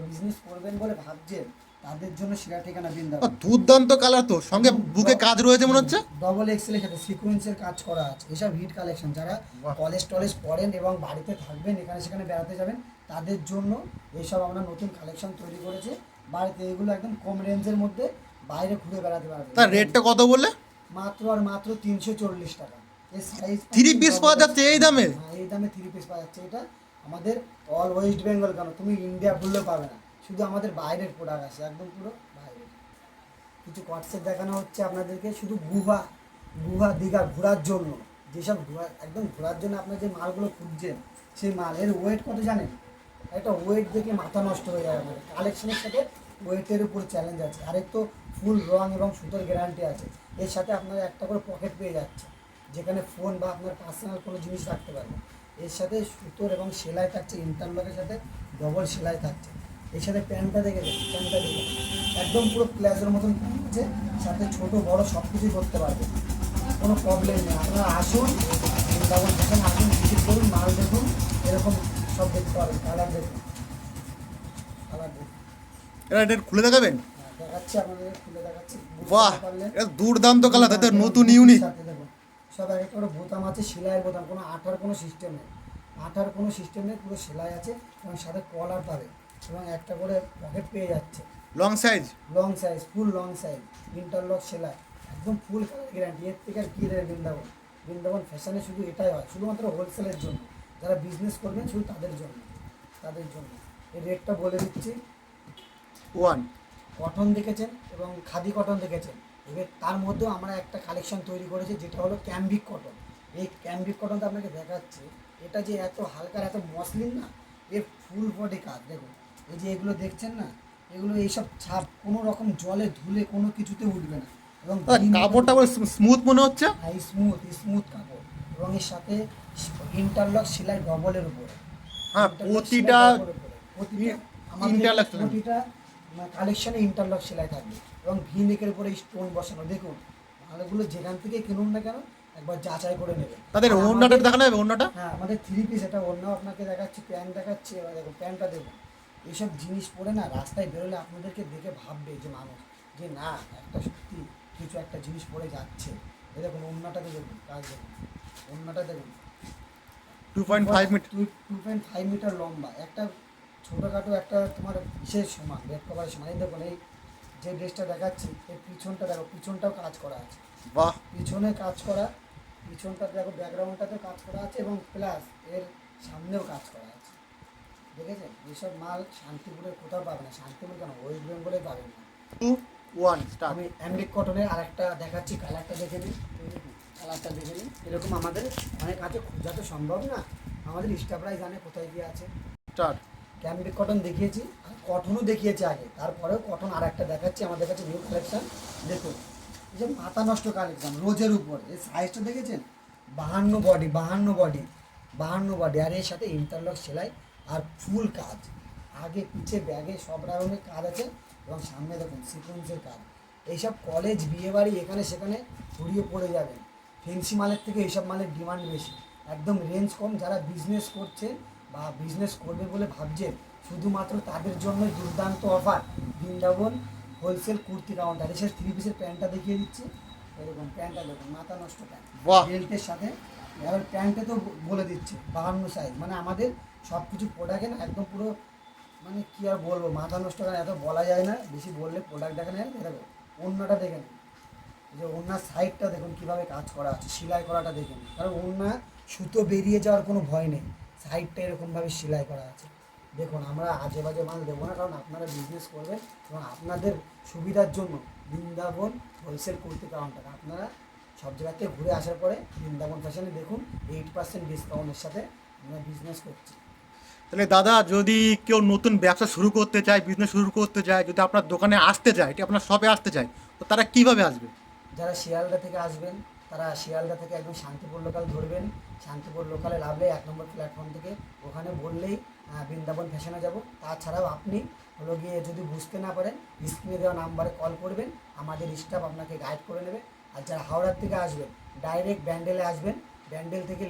Business করবেন বলে ভাবছেন তাদের জন্য সেরা ঠিকানা বৃন্দাবন। দুর্দান্ত কালার তো, সঙ্গে বুকে কাজ রয়েছে মনে হচ্ছে। ডবল এক্সেলের সাথে সিকোয়েন্সের কাজ করা আছে। এসব হিট কালেকশন, যারা বাহ। কলেজ টলেজ পড়েন এবং বাড়িতে থাকবেন, এখানে সেখানে বেড়াতে যাবেন, তাদের জন্য এইসব আমরা নতুন কালেকশন তৈরি করেছি। বাড়িতে এগুলো একদম কম রেঞ্জের মধ্যে বাইরে ঘুরে বেড়াতে পারবেন। তার রেটটা কত বললে? মাত্র আর মাত্র 340 টাকা। এই সাইজ 3 পিস পাওয়া যাচ্ছে এই দামে? হ্যাঁ, এই দামে 3 পিস পাওয়া যাচ্ছে। এটা আমাদের অল ওয়েস্ট বেঙ্গল, কেন তুমি ইন্ডিয়া ঘুরলেও পাবে না, শুধু আমাদের বাইরের প্রোডাক্ট আছে, একদম পুরো বাইরের। কিছু কটসেট দেখানো হচ্ছে আপনাদেরকে, শুধু গুহা গুহা দীঘা ঘোরার জন্য, যেসব একদম ঘোরার জন্য আপনার যে মালগুলো খুঁজছেন, সেই মাল। এর ওয়েট কত জানেন? একটা ওয়েট দেখে মাথা নষ্ট হয়ে যাবে আমাদের। কালেকশনের সাথে ওয়েটের উপর চ্যালেঞ্জ আছে। আর এর তো ফুল রং এবং সুতোর গ্যারান্টি আছে। এর সাথে আপনারা একটা করে পকেট পেয়ে যাচ্ছে, যেখানে ফোন বা আপনার পার্সোনাল কোনো জিনিস রাখতে পারবেন। এর সাথে সুতোর এবং সেলাই থাকছে, ইন্টারলকের সাথে ডবল সেলাই থাকছে। এর সাথে প্যান্টটা দেখে যান, প্যান্টটা দেখে একদম পুরো প্লাজোর মতন আছে, সাথে ছোট বড় সব কিছুই করতে পারবেন, কোনো প্রবলেম নেই। আপনারা আসুন, বৃন্দাবন যেখানে আসুন, ভিজিট করুন, মাল দেখুন, এরকম সব দেখতে পারবেন। কালার দেখুন, কালার দেখুন। এটা খুলে দেখাবেন? হ্যাঁ, দেখাচ্ছি আপনাদের, খুলে দেখাচ্ছি। বাহ, এটা দুর্দান্ত কালার, তাদের নতুন ইউনিক। সব এক একটা করে বোতাম আছে, সেলাইয়ের বোতাম, কোনো আঠার কোনো সিস্টেম নেই, আঠার কোনো সিস্টেম নেই, পুরো সেলাই আছে এবং সাথে কলার পাবে এবং একটা করে পকেট পেয়ে যাচ্ছে। Long size, long size, full long size, interlock সেলাই, একদম ফুল কালার গ্যারান্টি। এর থেকে আর কী দেবে বৃন্দাবন? বৃন্দাবন ফ্যাশনে শুধু এটাই হয়, শুধুমাত্র হোলসেলের জন্য, যারা বিজনেস করবেন শুধু তাদের জন্য, তাদের জন্য। এই রেটটা বলে দিচ্ছি। ওয়ান কটন দেখেছেন এবং খাদি কটন দেখেছেন, এবার তার মধ্যেও আমরা একটা কালেকশন তৈরি করেছি, যেটা হলো ক্যাম্বিক কটন। এই ক্যাম্বিক কটনটা আপনাকে দেখাচ্ছি, এটা যে এত হালকা এত মসলিন না, এর ফুল বডি কাজ দেখুন। এই যে এগুলো দেখছেন না, এগুলো এইসব ছাপ কোনো রকম জলে ধুলে কোনো কিছুতে উঠবে না এবং কাপড়টা স্মুথ মনে হচ্ছে। স্মুথ স্মুথ কাপড় এবং এর সাথে ইন্টারলক সেলাই ডবলের উপরে। হ্যাঁ, প্রতিটা interlock সেলাই। প্রতিটা কালেকশনে ইন্টারলক সেলাই থাকবে এবং ভি নেকের উপরে স্টোন বসানো। দেখুন, মালগুলো যেখান থেকে কিনুন না কেন, একবার যাচাই করে নেবেন। তাদের আর ওড়নাটা আমাদের- দেখানো যাবে? ওড়নাটা হ্যাঁ, আমাদের 3 পিস, এটা ওড়নাও আপনাকে দেখাচ্ছি, প্যান্ট দেখাচ্ছি। এবার দেখুন প্যান্টটা দেখুন। এইসব জিনিস পরে না রাস্তায় বেরোলে আপনাদেরকে দেখে ভাববে যে মানুষ, যে না একটা সত্যি কিছু একটা জিনিস পরে যাচ্ছে। এই দেখুন ওড়নাটাতে দেখুন, কাজ দেখুন, ওড়নাটা দেখুন। 2.5 মিটার। 2.5 মিটার লম্বা, একটা ছোটোখাটো একটা তোমার বিশেষ সমান, বেড কভারের সমান। এই দেখুন, এই যে ড্রেসটা দেখাচ্ছি, এর পিছনটা দেখো, পিছনটাও কাজ করা আছে, বাহ, পিছনে কাজ করা, পিছনটা দেখো, ব্যাকগ্রাউন্ডটাতেও কাজ করা আছে এবং প্লাস এর সামনেও কাজ করা আছে। দেখেছেন? এইসব মাল শান্তিপুরের কোথাও পাবে না, শান্তিপুর কেন, ওয়েস্ট বেঙ্গলে পাবেন না। 2 1 স্টার্ট। আমি অ্যাম্বিক কটনের আরেকটা দেখাচ্ছি, কালারটা দেখে নিন, কালারটা দেখে নিন। এরকম আমাদের অনেক আছে, খোঁজা তো সম্ভব না, আমাদের স্টাফরাই জানে কোথায় গিয়ে আছে। স্টার্ট। ক্যাম্বিক কটন দেখিয়েছি, আর কটনও দেখিয়েছি আগে, তারপরেও কটন আর একটা দেখাচ্ছি, আমাদের কাছে নিউ কালেকশন। দেখুন, এই যে মাথা নষ্ট কালেকশন, রোজের উপর। এই সাইজটা দেখেছেন? 52 বডি, 52 বডি, 52 বডি, আর এর সাথে ইন্টারলক সেলাই আর ফুল কাজ, আগে পিছে ব্যাগে সব রকমের কাজ আছে এবং সামনে দেখুন সিকোয়েন্সের কাজ। এইসব কলেজ বিয়েবাড়ি এখানে সেখানে ছড়িয়ে পড়ে যাবেন। ফেন্সি মালের থেকে এইসব মালের ডিমান্ড বেশি, একদম রেঞ্জ কম। যারা বিজনেস করছেন বা বিজনেস করবে বলে ভাবছেন, শুধুমাত্র তাদের জন্য দুর্দান্ত offer. Vrindavan wholesale kurti counter. এসে 3 পিসের প্যান্টটা দেখিয়ে দিচ্ছি, এরকম প্যান্টটা দেখুন, মাথা নষ্ট প্যান্ট, বাহ। বেল্টের সাথে। এবার প্যান্টে তো বলে দিচ্ছে 52 সাইজ, মানে আমাদের সব কিছু প্রোডাক্টে না একদম পুরো, মানে কী আর বলবো, মাথা নষ্ট করে এত বলা যায় না, বেশি বললে প্রোডাক্ট দেখে নেন। দেখো ওড়নাটা দেখে নিন, যে ওড়নার সাইডটা দেখুন কীভাবে কাজ করা আছে, সেলাই করাটা দেখে নিন, কারণ ওড়না সুতো বেরিয়ে যাওয়ার কোনো ভয় নেই, সাইডটা এরকমভাবে সেলাই করা আছে। দেখুন, আমরা আজে বাজে মাল দেবো না, কারণ আপনারা বিজনেস করবেন এবং আপনাদের সুবিধার জন্য বৃন্দাবন হোলসেল কুর্তি কাউন্টার। আপনারা সব জায়গা থেকে ঘুরে আসার পরে বৃন্দাবন ফ্যাশনে দেখুন, 8% ডিসকাউন্টের সাথে আমরা বিজনেস করছি। তাহলে দাদা, যদি কেউ নতুন ব্যবসা শুরু করতে চায়, বিজনেস শুরু করতে চায়, যদি আপনার দোকানে আসতে চায়, এটি আপনার শপে আসতে চায়, তো তারা কিভাবে আসবে? যারা শিয়ালদা থেকে আসবেন, তারা শিয়ালদা থেকে একদম শান্তিপুর লোকাল ধরবেন। শান্তিপুর লোকালে নামলে 1 নম্বর প্ল্যাটফর্ম থেকে ওখানে বললেই বৃন্দাবন ফ্যাশনে যাব। তাছাড়াও আপনি হলো গিয়ে যদি বুঝতে না পারেন, স্ক্রিনে দেওয়া নাম্বারে কল করবেন, আমাদের স্টাফ আপনাকে গাইড করে নেবে। আর যারা হাওড়ার থেকে আসবেন, ডাইরেক্ট ব্যান্ডেলে আসবেন, ব্যান্ডেল থেকে